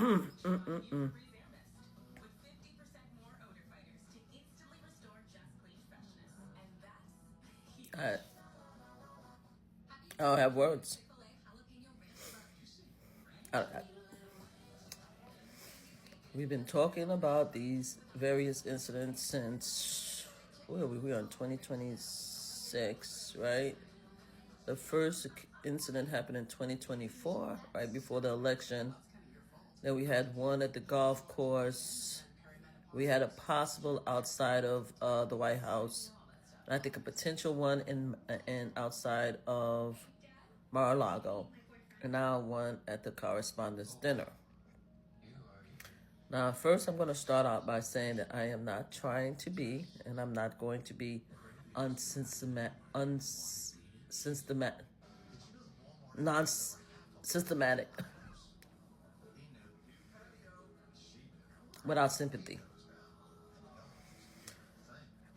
I, I don't have words. I, we've been talking about these various incidents since, where are we? We're on 2026, right? The first incident happened in 2024, right before the election. Then we had one at the golf course. We had a possible outside of the White House. And I think a potential one in outside of Mar-a-Lago. And now one at the correspondence dinner. Now, first, I'm going to start out by saying that I am not trying to be, and I'm not going to be unsystematic, non-systematic, without sympathy.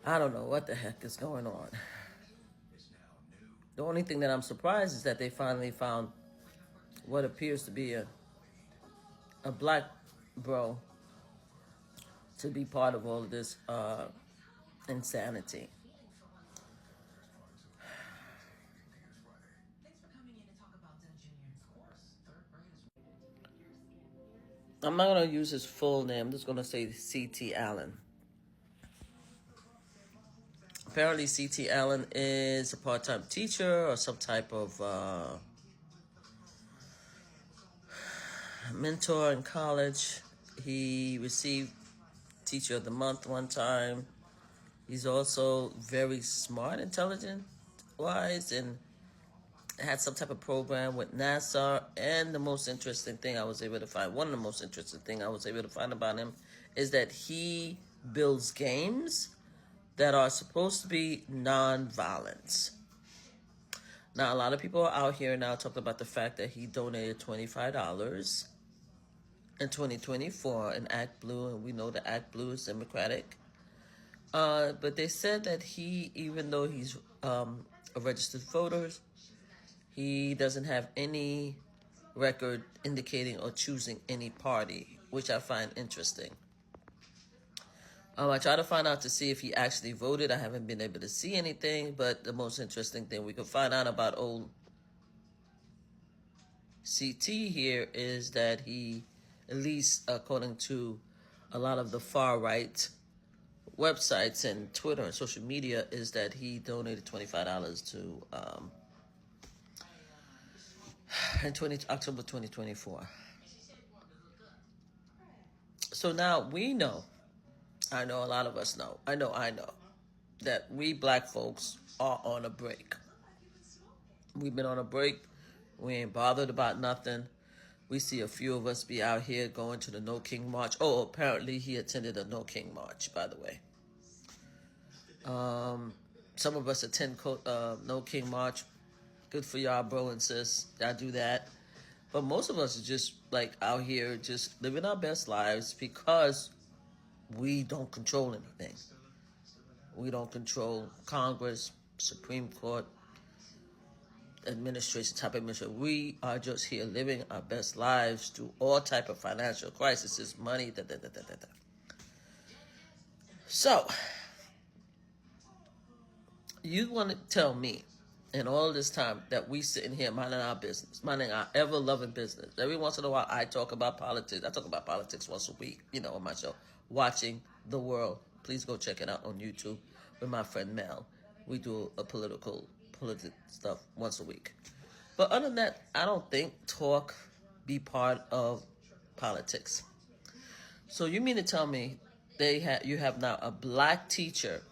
I don't know what the heck is going on. The only thing that I'm surprised is that they finally found what appears to be a black bro to be part of all of this insanity. I'm not going to use his full name. I'm just going to say C.T. Allen. Apparently, C.T. Allen is a part-time teacher or some type of mentor in college. He received Teacher of the Month one time. He's also very smart, intelligent-wise, and had some type of program with NASA. And the most interesting thing I was able to find, one of the most interesting things I was able to find about him is that he builds games that are supposed to be non-violence. Now, a lot of people are out here now talking about the fact that he donated $25 in 2024 in Act Blue, and we know the Act Blue is Democratic. But they said that he, even though he's a registered voter, he doesn't have any record indicating or choosing any party, which I find interesting. I try to find out to see if he actually voted. I haven't been able to see anything, but the most interesting thing we could find out about old CT here is that he, at least according to a lot of the far-right websites and Twitter and social media, is that he donated $25 to in October 2024. So now we know, I know a lot of us know, I know that we black folks are on a break. We've been on a break. We ain't bothered about nothing. We see a few of us be out here going to the No King March. Oh, apparently he attended a No King March, by the way. Some of us attend No King March. Good for y'all, bro and sis. Y'all do that. But most of us are just like out here just living our best lives because we don't control anything. We don't control Congress, Supreme Court, administration, type of administration. We are just here living our best lives through all type of financial crises, money, So, you want to tell me in all this time that we sitting here minding our business, minding our ever-loving business. Every once in a while, I talk about politics. I talk about politics once a week, on my show, Watching the World. Please go check it out on YouTube with my friend Mel. We do a political stuff once a week. But other than that, I don't think be part of politics. So you mean to tell me you have now a black teacher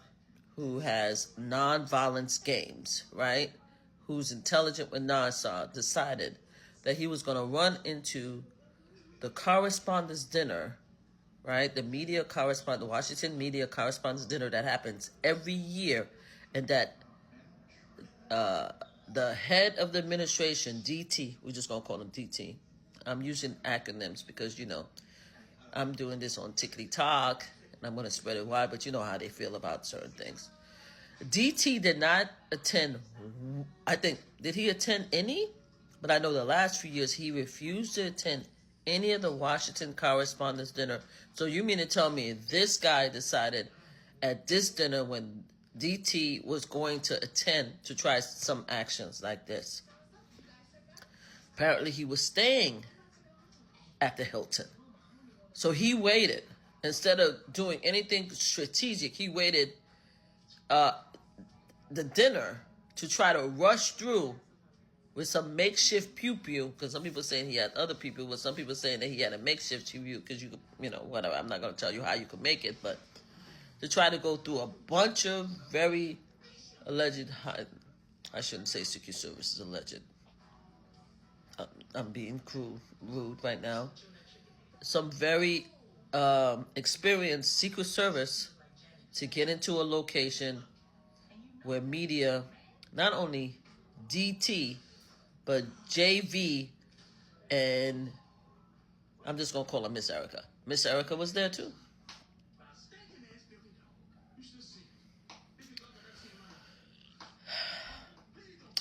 who has non-violence games, right? Who's intelligent with NASA, decided that he was going to run into the correspondence dinner, right? The Washington media correspondence dinner that happens every year, and that the head of the administration, DT, we're just going to call him DT. I'm using acronyms because, I'm doing this on Tickety Talk, and I'm going to spread it wide, but you know how they feel about certain things. DT did not attend, did he attend any? But I know the last few years he refused to attend any of the Washington Correspondents' Dinner. So you mean to tell me this guy decided at this dinner when DT was going to attend to try some actions like this? Apparently he was staying at the Hilton. So he waited. Instead of doing anything strategic, he waited the dinner to try to rush through with some makeshift pew-pew, because some people saying he had other people, but some people saying that he had a makeshift pew-pew, because you could, whatever. I'm not going to tell you how you could make it, but to try to go through a bunch of very alleged, I shouldn't say Secret Service is alleged. I'm being rude right now. Some very experienced Secret Service to get into a location where media, not only DT, but JV, and I'm just going to call her Miss Erica. Miss Erica was there too.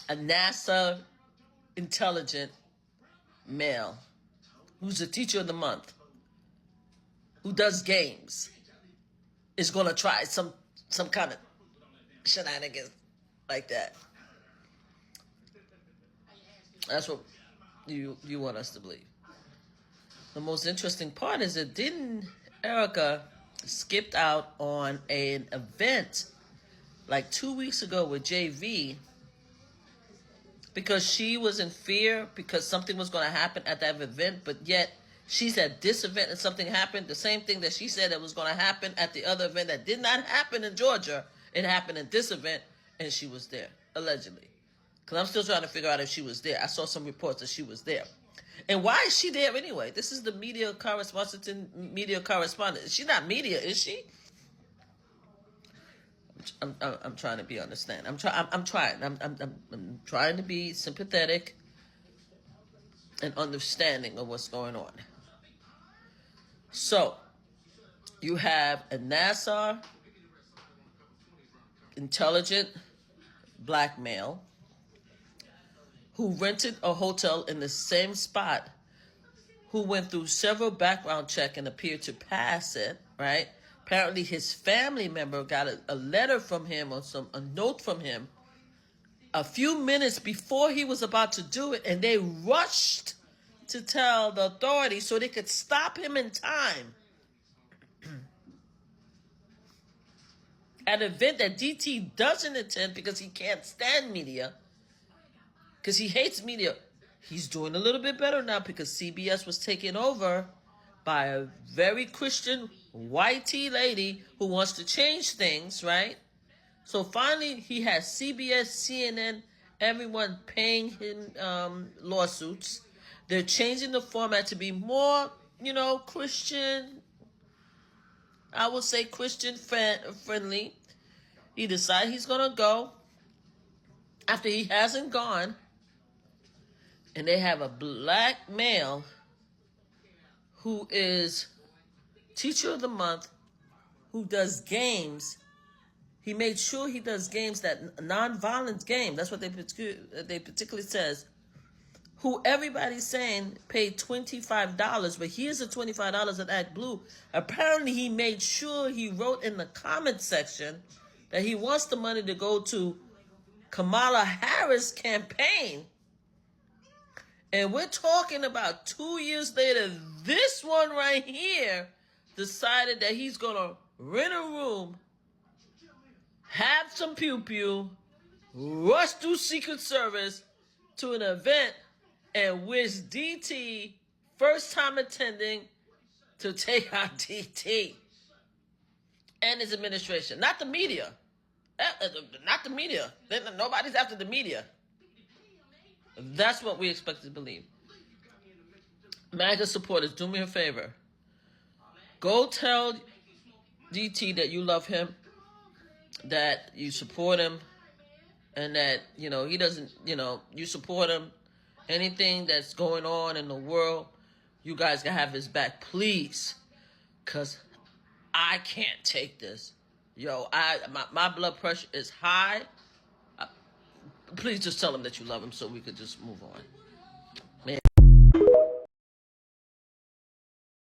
A NASA intelligent male who's a teacher of the month, who does games, is going to try some kind of shenanigans like that. That's what you want us to believe. The most interesting part is that didn't Erica skipped out on an event like 2 weeks ago with JV because she was in fear because something was going to happen at that event, but yet she's at this event and something happened. The same thing that she said that was going to happen at the other event that did not happen in Georgia, it happened at this event, and she was there, allegedly. Because I'm still trying to figure out if she was there. I saw some reports that she was there. And why is she there anyway? This is the media correspondent. She's not media, is she? I'm trying to be understand. I'm trying. I'm trying to be sympathetic and understanding of what's going on. So you have a NASA intelligent black male who rented a hotel in the same spot, who went through several background checks and appeared to pass it, right? Apparently his family member got a letter from him or a note from him a few minutes before he was about to do it, and they rushed to tell the authorities so they could stop him in time. At an event that DT doesn't attend because he can't stand media, because he hates media. He's doing a little bit better now because CBS was taken over by a very Christian white tea lady who wants to change things, right? So finally he has CBS, CNN, everyone paying him lawsuits. They're changing the format to be more, Christian, I would say Christian friendly. He decided he's going to go after he hasn't gone. And they have a black male who is teacher of the month, who does games. He made sure he does games, that non-violent game. That's what they particularly says. Who everybody's saying paid $25, but here's the $25 at Act Blue. Apparently he made sure he wrote in the comment section that he wants the money to go to Kamala Harris' campaign. And we're talking about 2 years later, this one right here decided that he's going to rent a room, have some pew-pew, rush through Secret Service to an event, and wish DT, first time attending, to take out DT and his administration. Not the media. Not the media. Nobody's after the media. That's what we expect to believe. MAGA supporters, do me a favor. Go tell DT that you love him, that you support him, and that, he doesn't, you support him. Anything that's going on in the world, you guys can have his back, please. Because I can't take this. My blood pressure is high. Please just tell him that you love him so we could just move on.